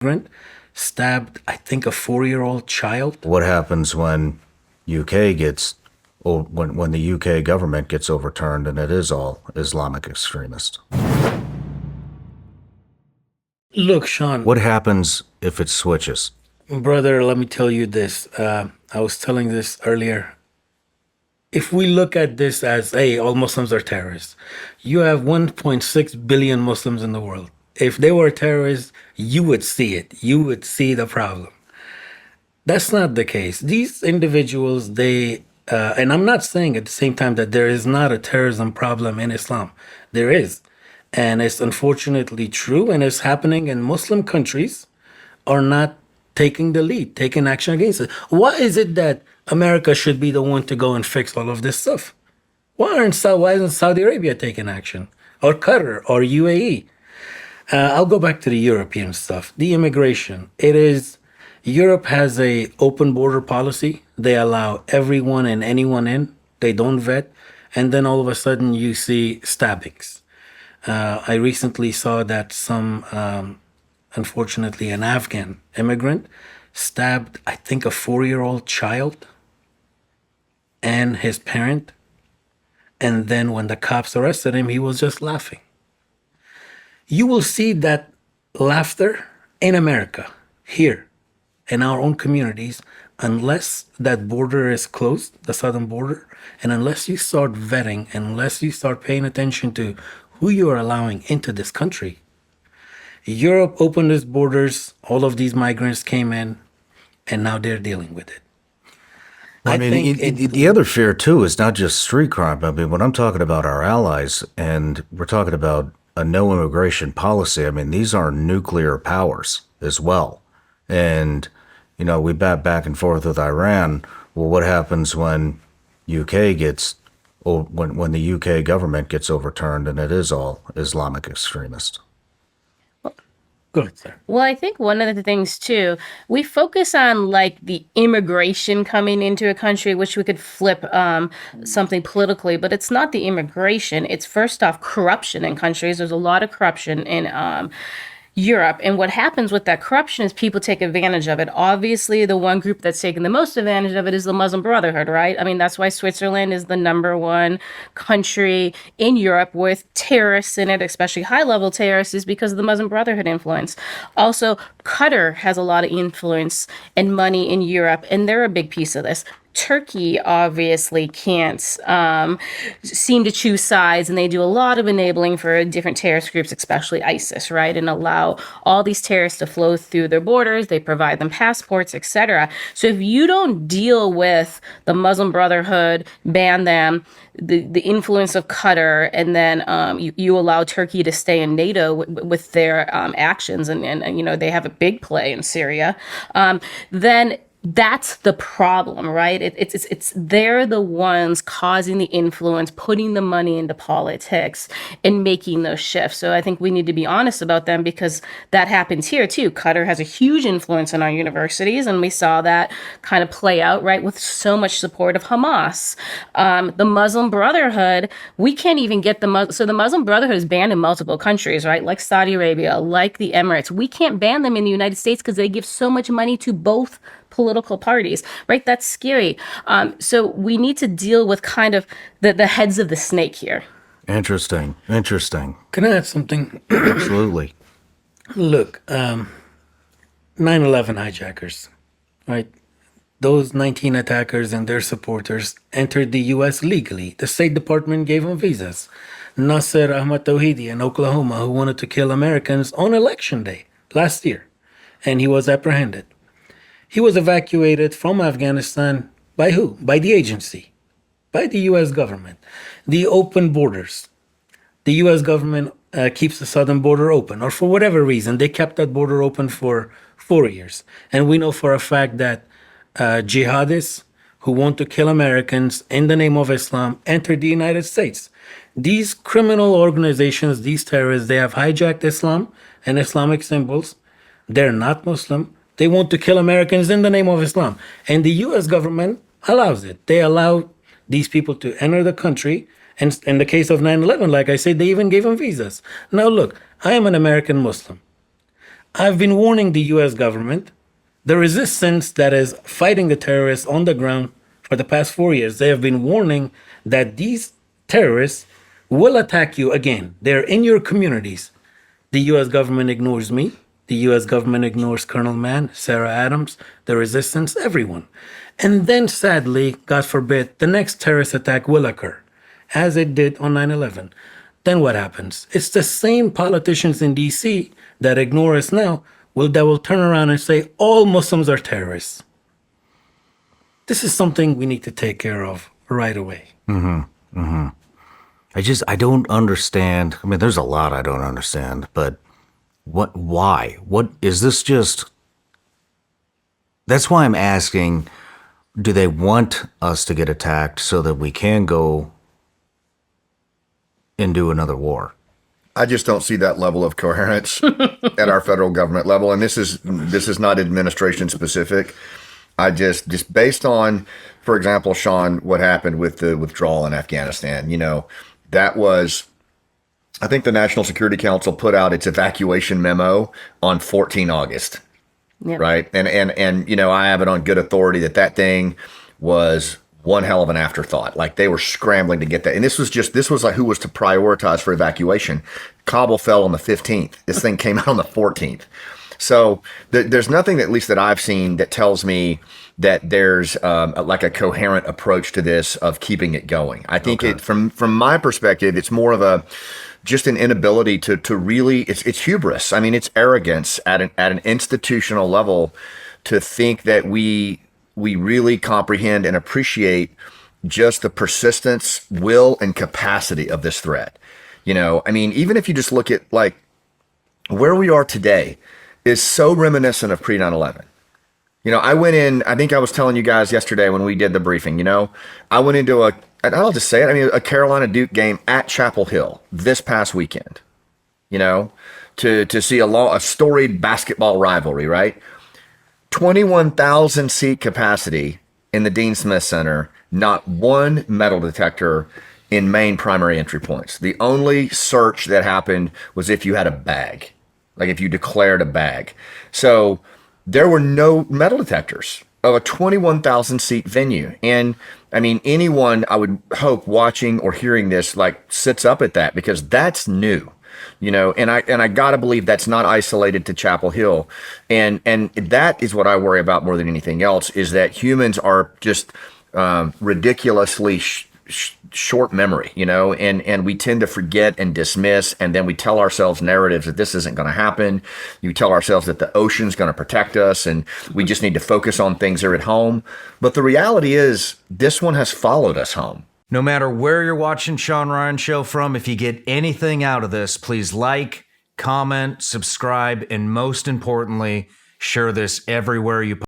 immigrant stabbed, I think, a 4-year-old child. What happens when UK gets, or when the UK government gets overturned and it is all Islamic extremists? Look, Shawn, What happens if it switches? brother, let me tell you this. I was telling this earlier. If we look at this as, hey, all Muslims are terrorists, you have 1.6 billion Muslims in the world. If they were terrorists, you would see it. You would see the problem. That's not the case. These individuals, and I'm not saying at the same time that there is not a terrorism problem in Islam. There is. And it's unfortunately true, and it's happening in Muslim countries are not taking the lead, taking action against it. Why is it that America should be the one to go and fix all of this stuff? Why isn't Saudi Arabia taking action? Or Qatar or UAE? I'll go back to the European stuff. The immigration. Europe has a open border policy. They allow everyone and anyone in. They don't vet. And then all of a sudden you see stabbings. I recently saw that unfortunately, an Afghan immigrant stabbed, I think, a 4-year-old child and his parent. And then when the cops arrested him, he was just laughing. You will see that laughter in America, here, in our own communities, unless that border is closed, the southern border, and unless you start vetting, and unless you start paying attention to who you are allowing into this country. Europe opened its borders, all of these migrants came in, and now they're dealing with it. I mean, the other fear, too, is not just street crime. I mean, when I'm talking about our allies and we're talking about a no immigration policy, I mean, these are nuclear powers as well. And, you know, we bat back and forth with Iran. Well, what happens when UK gets, or when the UK government gets overturned and it is all Islamic extremists? Go ahead, sir. Well, I think one of the things too, we focus on like the immigration coming into a country, which we could flip something politically, but it's not the immigration. It's first off corruption in countries. There's a lot of corruption in Europe. And what happens with that corruption is people take advantage of it. Obviously, the one group that's taken the most advantage of it is the Muslim Brotherhood, right? I mean, that's why Switzerland is the #1 country in Europe with terrorists in it, especially high-level terrorists, is because of the Muslim Brotherhood influence. Also, Qatar has a lot of influence and money in Europe, and they're a big piece of this. Turkey obviously can't seem to choose sides, and they do a lot of enabling for different terrorist groups, especially ISIS, right? And allow all these terrorists to flow through their borders. They provide them passports, etc. So if you don't deal with the Muslim Brotherhood, ban them, the influence of Qatar, and then you allow Turkey to stay in NATO with their actions, and you know they have a big play in Syria, then that's the problem, right? It's they're the ones causing the influence, putting the money into politics and making those shifts. So I think we need to be honest about them because that happens here too. Qatar has a huge influence in our universities, and we saw that kind of play out, right, with so much support of Hamas. The Muslim Brotherhood, we can't even get so the Muslim Brotherhood is banned in multiple countries, right? Like Saudi Arabia, like the Emirates. We can't ban them in the United States because they give so much money to both political parties, right? That's scary. So we need to deal with kind of the heads of the snake here. Interesting. Can I add something? Absolutely. Look, 9/11 hijackers, right? Those 19 attackers and their supporters entered the U.S. legally. The State Department gave them visas. Nasser Ahmad Tawhidi in Oklahoma, who wanted to kill Americans on Election Day last year, and he was apprehended. He was evacuated from Afghanistan by who? By the agency, by the U.S. government. The open borders. The U.S. government keeps the southern border open, or for whatever reason, they kept that border open for 4 years. And we know for a fact that jihadists who want to kill Americans in the name of Islam entered the United States. These criminal organizations, these terrorists, they have hijacked Islam and Islamic symbols. They're not Muslim. They want to kill Americans in the name of Islam. And the U.S. government allows it. They allow these people to enter the country. And in the case of 9/11, like I said, they even gave them visas. Now, look, I am an American Muslim. I've been warning the US government, the resistance that is fighting the terrorists on the ground for the past 4 years. They have been warning that these terrorists will attack you again. They're in your communities. The US government ignores me. The US government ignores Colonel Mann, Sarah Adams, the resistance, everyone. And then sadly, God forbid, the next terrorist attack will occur, as it did on 9/11. Then what happens? It's the same politicians in DC that ignore us now that will turn around and say all Muslims are terrorists. This is something we need to take care of right away. I don't understand. I mean, there's a lot I don't understand, but why? What is this just? That's why I'm asking, do they want us to get attacked so that we can go and do another war? I just don't see that level of coherence at our federal government level. And this is not administration specific. I just based on, for example, Shawn, what happened with the withdrawal in Afghanistan, that was, I think the National Security Council put out its evacuation memo on 14 August. Yep. Right. And I have it on good authority that thing was one hell of an afterthought. Like they were scrambling to get that. And this was like who was to prioritize for evacuation. Kabul fell on the 15th. This thing came out on the 14th. So there's nothing, at least that I've seen, that tells me that there's like a coherent approach to this of keeping it going. I think from my perspective, it's more of just an inability to really, it's hubris. I mean, it's arrogance at an institutional level to think that we really comprehend and appreciate just the persistence, will, and capacity of this threat. I mean, even if you just look at like where we are today is so reminiscent of pre 9/11. I went in, I think I was telling you guys yesterday when we did the briefing, I went into I'll just say it, a Carolina Duke game at Chapel Hill this past weekend, to see a storied basketball rivalry, right? 21,000 seat capacity in the Dean Smith Center, not one metal detector in main primary entry points. The only search that happened was if you had a bag, like if you declared a bag. So there were no metal detectors of a 21,000 seat venue. And I mean, anyone I would hope watching or hearing this like sits up at that, because that's new. And I gotta believe that's not isolated to Chapel Hill, and that is what I worry about more than anything else, is that humans are just ridiculously short memory, and we tend to forget and dismiss, and then we tell ourselves narratives that this isn't going to happen. You tell ourselves that the ocean's going to protect us, and we just need to focus on things here at home. But the reality is, this one has followed us home. No matter where you're watching Shawn Ryan Show from, if you get anything out of this, please like, comment, subscribe, and most importantly, share this everywhere you